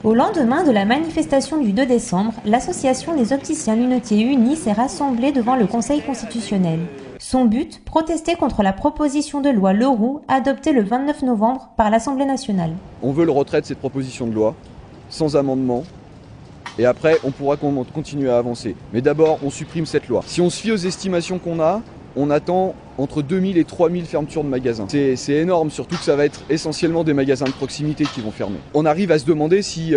Au lendemain de la manifestation du 2 décembre, l'association des opticiens lunetiers unis s'est rassemblée devant le Conseil constitutionnel. Son but, protester contre la proposition de loi Leroux adoptée le 29 novembre par l'Assemblée nationale. On veut le retrait de cette proposition de loi, sans amendement, et après on pourra continuer à avancer. Mais d'abord, on supprime cette loi. Si on se fie aux estimations qu'on a, on attend entre 2000 et 3000 fermetures de magasins. C'est énorme, surtout que ça va être essentiellement des magasins de proximité qui vont fermer. On arrive à se demander si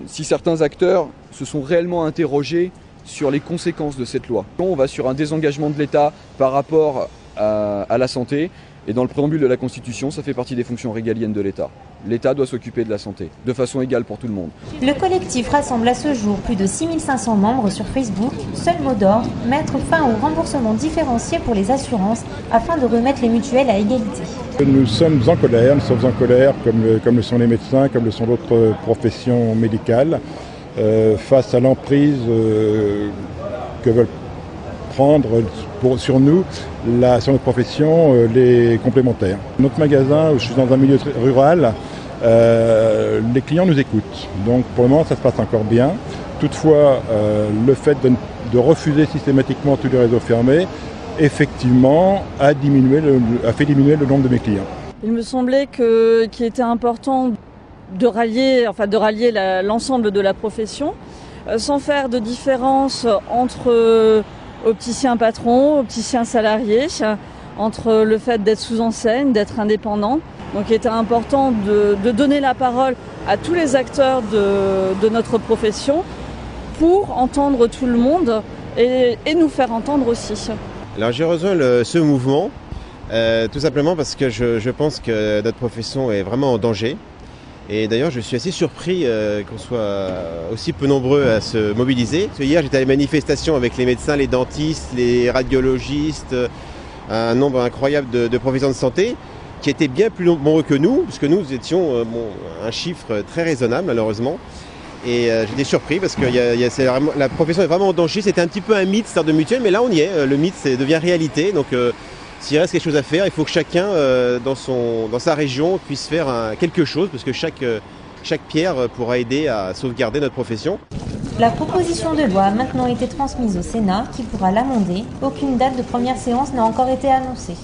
certains acteurs se sont réellement interrogés sur les conséquences de cette loi. On va sur un désengagement de l'État par rapport à la santé, et dans le préambule de la Constitution, ça fait partie des fonctions régaliennes de l'État. L'État doit s'occuper de la santé, de façon égale pour tout le monde. Le collectif rassemble à ce jour plus de 6500 membres sur Facebook. Seul mot d'ordre, mettre fin au remboursement différencié pour les assurances afin de remettre les mutuelles à égalité. Nous sommes en colère comme le sont les médecins, comme le sont d'autres professions médicales, face à l'emprise que veulent prendre sur nous, sur notre profession, les complémentaires. Notre magasin, je suis dans un milieu rural, les clients nous écoutent. Donc pour le moment, ça se passe encore bien. Toutefois, le fait de refuser systématiquement tous les réseaux fermés, effectivement, a fait diminuer le nombre de mes clients. Il me semblait qu'il était important de rallier l'ensemble de la profession, sans faire de différence entre opticien patron, opticien salarié, entre le fait d'être sous enseigne, d'être indépendant. Donc il était important de donner la parole à tous les acteurs de notre profession pour entendre tout le monde et nous faire entendre aussi. Alors j'ai rejoint ce mouvement tout simplement parce que je pense que notre profession est vraiment en danger. Et d'ailleurs, je suis assez surpris qu'on soit aussi peu nombreux à se mobiliser. Parce que hier, j'étais à la manifestation avec les médecins, les dentistes, les radiologistes, un nombre incroyable de professionnels de santé qui étaient bien plus nombreux que nous, puisque nous étions un chiffre très raisonnable, malheureusement. Et j'étais surpris parce que la profession est vraiment en danger. C'était un petit peu un mythe, cette sorte de mutuelle, mais là, on y est. Le mythe devient réalité. Donc, s'il reste quelque chose à faire, il faut que chacun dans sa région puisse faire quelque chose, parce que chaque pierre pourra aider à sauvegarder notre profession. La proposition de loi a maintenant été transmise au Sénat qui pourra l'amender. Aucune date de première séance n'a encore été annoncée.